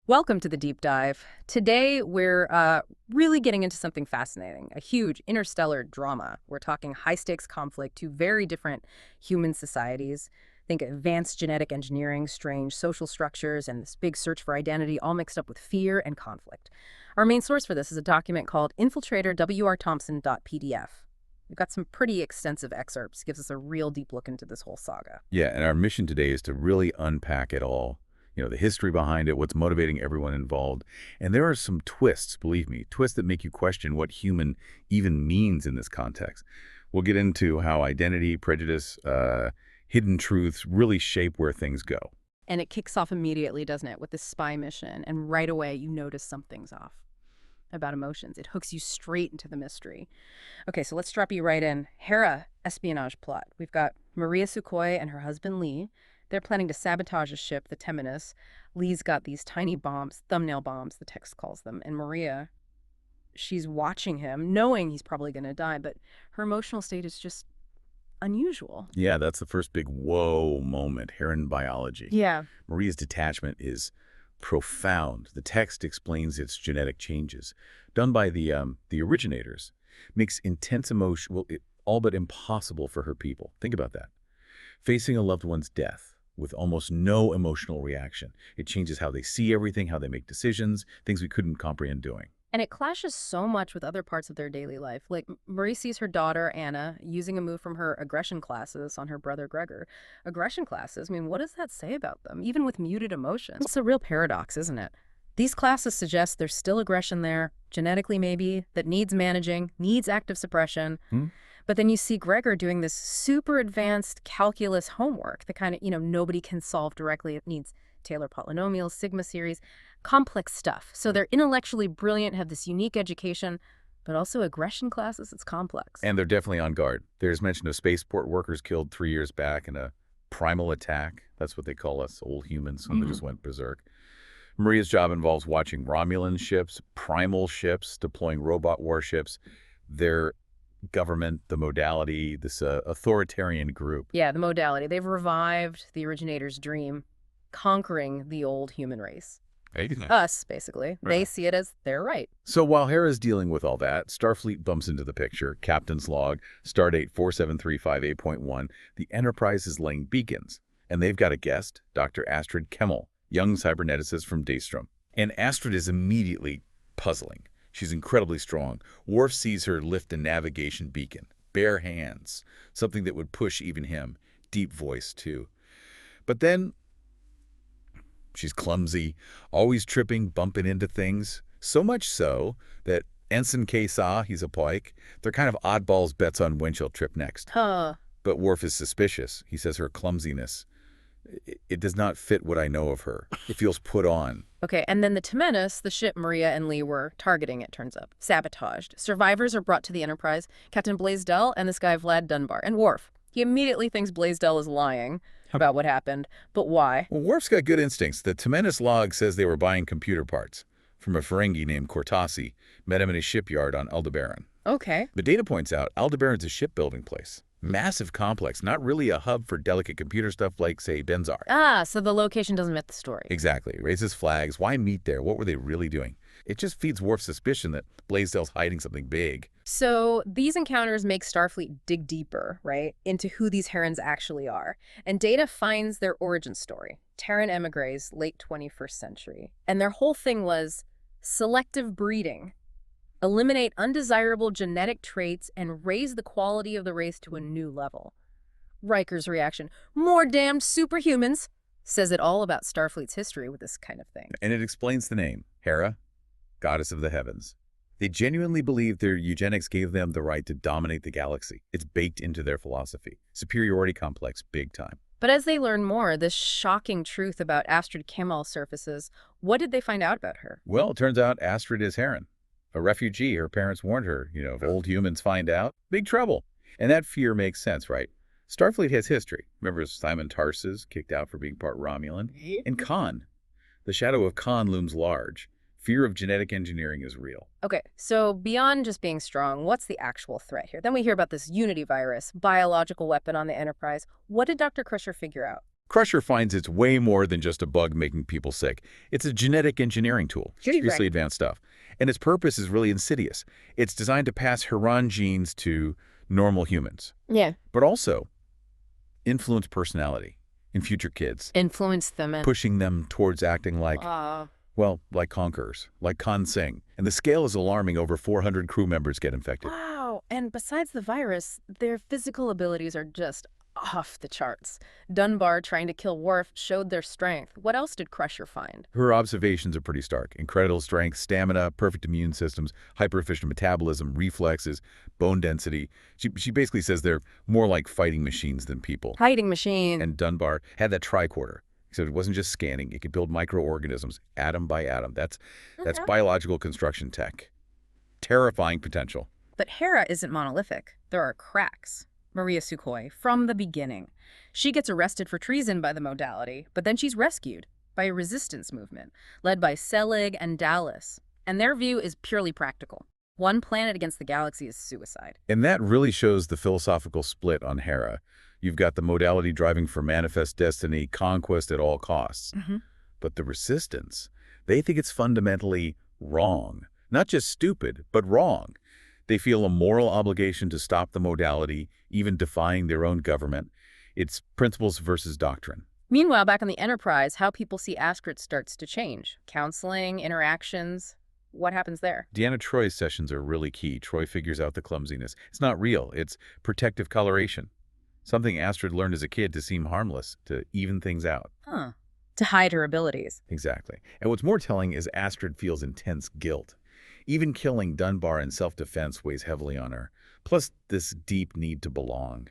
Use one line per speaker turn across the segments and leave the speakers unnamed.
Welcome to the deep dive. Today, we're really getting into something fascinating, a huge interstellar drama. We're talking high-stakes conflict, two very different human societies. Think advanced genetic engineering, strange social structures, and this big search for identity, all mixed up with fear and conflict. Our main source for this is a document called Infiltrator Thompson.pdf. We've got some pretty extensive excerpts, gives us a real deep look into this whole saga.
Yeah, and our mission today is to really unpack it all. The history behind it, what's motivating everyone involved. And there are some twists, believe me, twists that make you question what human even means in this context. We'll get into how identity, prejudice, hidden truths really shape where things go.
And it kicks off immediately, doesn't it, with this spy mission, and right away you notice something's off about emotions. It hooks you straight into the mystery. Okay, so let's drop you right in. Hera espionage plot. We've got Maria Sukhoi and her husband Lee. They're planning to sabotage a ship, the Temenis. Lee's got these tiny bombs, thumbnail bombs, the text calls them. And Maria, she's watching him, knowing he's probably going to die, but her emotional state is just unusual.
Yeah, that's the first big whoa moment, Heran biology.
Yeah.
Maria's detachment is profound. The text explains its genetic changes, done by the originators. Makes intense emotion, all but impossible for her people. Think about that. Facing a loved one's death with almost no emotional reaction. It changes how they see everything, how they make decisions, things we couldn't comprehend doing.
And it clashes so much with other parts of their daily life. Like, Marie sees her daughter, Anna, using a move from her aggression classes on her brother, Gregor. Aggression classes, I mean, what does that say about them, even with muted emotions? It's a real paradox, isn't it? These classes suggest there's still aggression there, genetically maybe, that needs managing, needs active suppression. But then you see Gregor doing this super advanced calculus homework, the kind of, nobody can solve directly. It needs Taylor polynomials, sigma series, complex stuff. So they're intellectually brilliant, have this unique education, but also aggression classes, it's complex.
And they're definitely on guard. There's mention of spaceport workers killed 3 years back in a primal attack. That's what they call us, old humans, when they just went berserk. Maria's job involves watching Romulan ships, primal ships, deploying robot warships. Their government, the modality, this authoritarian group.
Yeah, the modality. They've revived the originator's dream, conquering the old human race. Us, basically.
Right.
They see it as their right.
So while Hera's dealing with all that, Starfleet bumps into the picture. Captain's log, stardate 47358.1. The Enterprise is laying beacons, and they've got a guest, Dr. Astrid Kemal, young cyberneticist from Daystrom. And Astrid is immediately puzzling. She's incredibly strong. Worf sees her lift a navigation beacon, bare hands, something that would push even him. Deep voice, too. But then she's clumsy, always tripping, bumping into things. So much so that Ensign K-Saw, he's a pike, they're kind of oddballs bets on when she'll trip next.
Huh.
But Worf is suspicious. He says her clumsiness, it does not fit what I know of her. It feels put on.
Okay, and then the Temenis, the ship Maria and Lee were targeting, it turns up, sabotaged. Survivors are brought to the Enterprise, Captain Blaisdell and this guy Vlad Dunbar, and Worf. He immediately thinks Blaisdell is lying about what happened, but why?
Well, Worf's got good instincts. The Temenis log says they were buying computer parts from a Ferengi named Cortasi, met him in a shipyard on Aldebaran.
Okay.
The data points out Aldebaran's a shipbuilding place. Massive complex, not really a hub for delicate computer stuff like, say, Benzar.
Ah, so the location doesn't fit the story.
Exactly. Raises flags. Why meet there? What were they really doing? It just feeds Worf's suspicion that Blaisdell's hiding something big.
So these encounters make Starfleet dig deeper, right, into who these Herans actually are. And Data finds their origin story, Terran emigres, late 21st century. And their whole thing was selective breeding. Eliminate undesirable genetic traits and raise the quality of the race to a new level. Riker's reaction, more damned superhumans, says it all about Starfleet's history with this kind of thing.
And it explains the name, Hera, goddess of the heavens. They genuinely believe their eugenics gave them the right to dominate the galaxy. It's baked into their philosophy. Superiority complex, big time.
But as they learn more, this shocking truth about Astrid Kemal surfaces. What did they find out about her?
Well, it turns out Astrid is Heran. A refugee. Her parents warned her, if old humans find out, big trouble. And that fear makes sense, right? Starfleet has history. Remember Simon Tarses, kicked out for being part Romulan? And Khan. The shadow of Khan looms large. Fear of genetic engineering is real.
Okay, so beyond just being strong, what's the actual threat here? Then we hear about this Unity virus, biological weapon on the Enterprise. What did Dr. Crusher figure out?
Crusher finds it's way more than just a bug making people sick. It's a genetic engineering tool. Seriously advanced stuff. And its purpose is really insidious. It's designed to pass Heran genes to normal humans.
Yeah.
But also influence personality in future kids.
Influence them and...
Pushing them towards acting like, well, like conquerors, like Khan Singh. And the scale is alarming. Over 400 crew members get infected.
Wow. And besides the virus, their physical abilities are just off the charts. Dunbar trying to kill Worf showed their strength. What else did Crusher find?
Her observations are pretty stark. Incredible strength, stamina, perfect immune systems, hyper-efficient metabolism, reflexes, bone density. She basically says they're more like fighting machines than people.
Fighting machine.
And Dunbar had that tricorder. So it wasn't just scanning. It could build microorganisms, atom by atom. That's biological construction tech. Terrifying potential.
But Hera isn't monolithic. There are cracks. Maria Sukhoi, from the beginning. She gets arrested for treason by the modality, but then she's rescued by a resistance movement led by Selig and Dallas. And their view is purely practical. One planet against the galaxy is suicide.
And that really shows the philosophical split on Hera. You've got the modality driving for manifest destiny, conquest at all costs. But the resistance, they think it's fundamentally wrong. Not just stupid, but wrong. They feel a moral obligation to stop the modality, even defying their own government. It's principles versus doctrine.
Meanwhile, back on the Enterprise, how people see Astrid starts to change. Counseling, interactions, what happens there?
Deanna Troi's sessions are really key. Troi figures out the clumsiness. It's not real. It's protective coloration. Something Astrid learned as a kid to seem harmless, to even things out.
To hide her abilities.
Exactly. And what's more telling is Astrid feels intense guilt. Even killing Dunbar in self-defense weighs heavily on her. Plus this deep need to belong.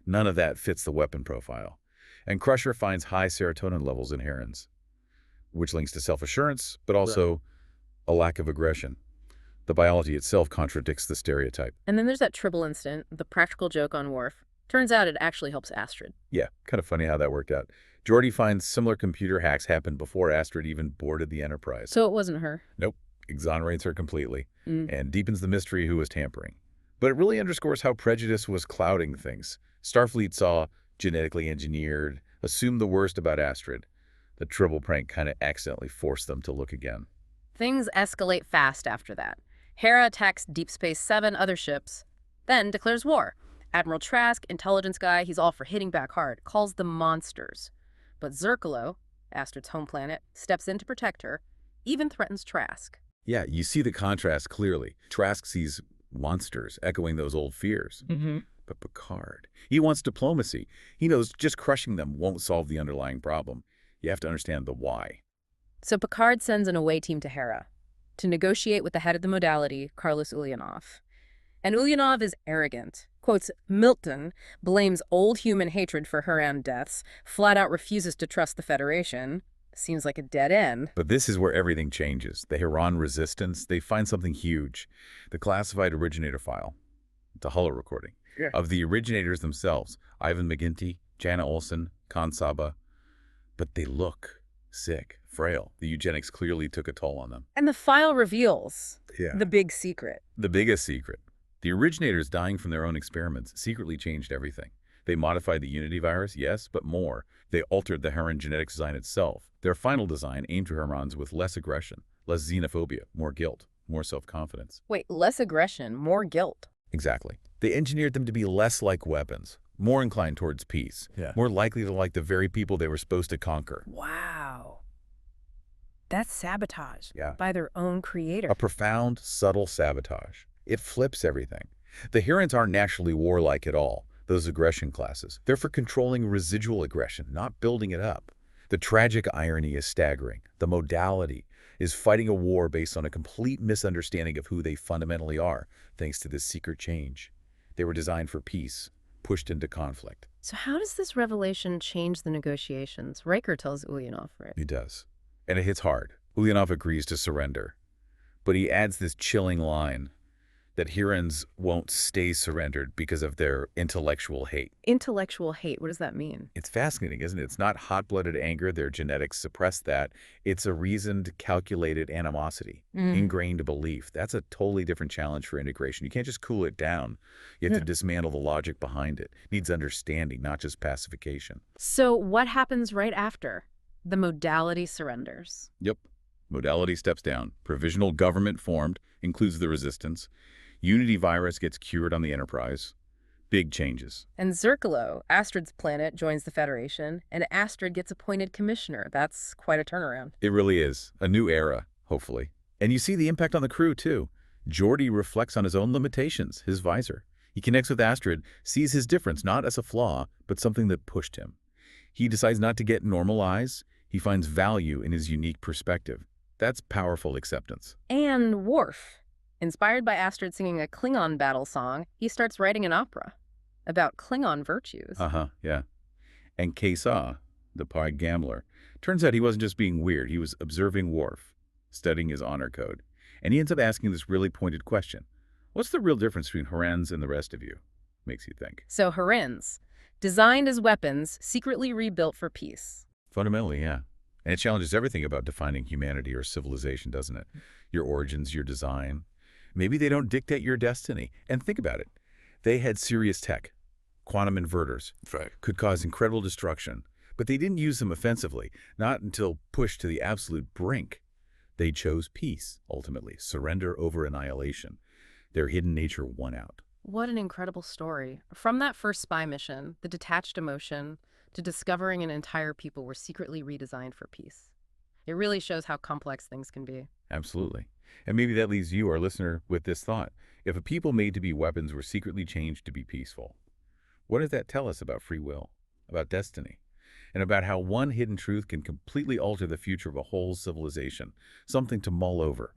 None of that fits the weapon profile. And Crusher finds high serotonin levels in Herans, which links to self-assurance, but also a lack of aggression. The biology itself contradicts the stereotype.
And then there's that Tribble incident, the practical joke on Worf. Turns out it actually helps Astrid.
Yeah, kind of funny how that worked out. Geordi finds similar computer hacks happened before Astrid even boarded the Enterprise.
So it wasn't her?
Nope. Exonerates her completely and deepens the mystery who was tampering. But it really underscores how prejudice was clouding things. Starfleet saw genetically engineered, assumed the worst about Astrid. The Tribble prank kind of accidentally forced them to look again.
Things escalate fast after that. Hera attacks Deep Space 7 other ships, then declares war. Admiral Trask, intelligence guy, he's all for hitting back hard, calls them monsters. But Zerkalo, Astrid's home planet, steps in to protect her, even threatens Trask.
Yeah, you see the contrast clearly. Trask sees monsters, echoing those old fears. But Picard, he wants diplomacy. He knows just crushing them won't solve the underlying problem. You have to understand the why.
So Picard sends an away team to Hera to negotiate with the head of the modality, Carlos Ulyanov. And Ulyanov is arrogant. Quotes, Milton blames old human hatred for Heran deaths, flat out refuses to trust the Federation. Seems like a dead end.
But this is where everything changes. The Heran resistance, they find something huge. The classified originator file, the holo recording, of the originators themselves, Ivan McGinty, Jana Olsen, Khan Saba. But they look sick, frail. The eugenics clearly took a toll on them.
And the file reveals the big secret.
The biggest secret. The originators dying from their own experiments secretly changed everything. They modified the Unity virus, yes, but more. They altered the Heran genetic design itself. Their final design aimed to Herans with less aggression, less xenophobia, more guilt, more self-confidence.
Wait, less aggression, more guilt.
Exactly. They engineered them to be less like weapons, more inclined towards peace, more likely to like the very people they were supposed to conquer.
Wow. That's sabotage
by
their own creator.
A profound, subtle sabotage. It flips everything. The Herans aren't naturally warlike at all. Those aggression classes. They're for controlling residual aggression, not building it up. The tragic irony is staggering. The modality is fighting a war based on a complete misunderstanding of who they fundamentally are, thanks to this secret change. They were designed for peace, pushed into conflict.
So how does this revelation change the negotiations? Riker tells Ulyanov, right?
He does. And it hits hard. Ulyanov agrees to surrender. But he adds this chilling line. that Herans won't stay surrendered because of their intellectual hate.
Intellectual hate, what does that mean?
It's fascinating, isn't it? It's not hot-blooded anger. Their genetics suppress that. It's a reasoned, calculated animosity, ingrained belief. That's a totally different challenge for integration. You can't just cool it down. You have to dismantle the logic behind it. It needs understanding, not just pacification.
So what happens right after? The modality surrenders.
Yep. Modality steps down. Provisional government formed, includes the resistance. Unity virus gets cured on the Enterprise. Big changes.
And Zircalo, Astrid's planet, joins the Federation, and Astrid gets appointed commissioner. That's quite a turnaround.
It really is. A new era, hopefully. And you see the impact on the crew, too. Geordi reflects on his own limitations, his visor. He connects with Astrid, sees his difference not as a flaw, but something that pushed him. He decides not to get normalized. He finds value in his unique perspective. That's powerful acceptance.
And Worf. Inspired by Astrid singing a Klingon battle song, he starts writing an opera about Klingon virtues.
Yeah. And Kesa, the pied gambler, turns out he wasn't just being weird. He was observing Worf, studying his honor code. And he ends up asking this really pointed question. What's the real difference between Herans and the rest of you? Makes you think.
So Herans, designed as weapons, secretly rebuilt for peace.
Fundamentally, yeah. And it challenges everything about defining humanity or civilization, doesn't it? Your origins, your design. Maybe they don't dictate your destiny. And think about it. They had serious tech. Quantum inverters. Right. Could cause incredible destruction. But they didn't use them offensively, not until pushed to the absolute brink. They chose peace, ultimately, surrender over annihilation. Their hidden nature won out.
What an incredible story. From that first spy mission, the detached emotion, to discovering an entire people were secretly redesigned for peace. It really shows how complex things can be.
Absolutely. And maybe that leaves you, our listener, with this thought. If a people made to be weapons were secretly changed to be peaceful, what does that tell us about free will, about destiny, and about how one hidden truth can completely alter the future of a whole civilization? Something to mull over.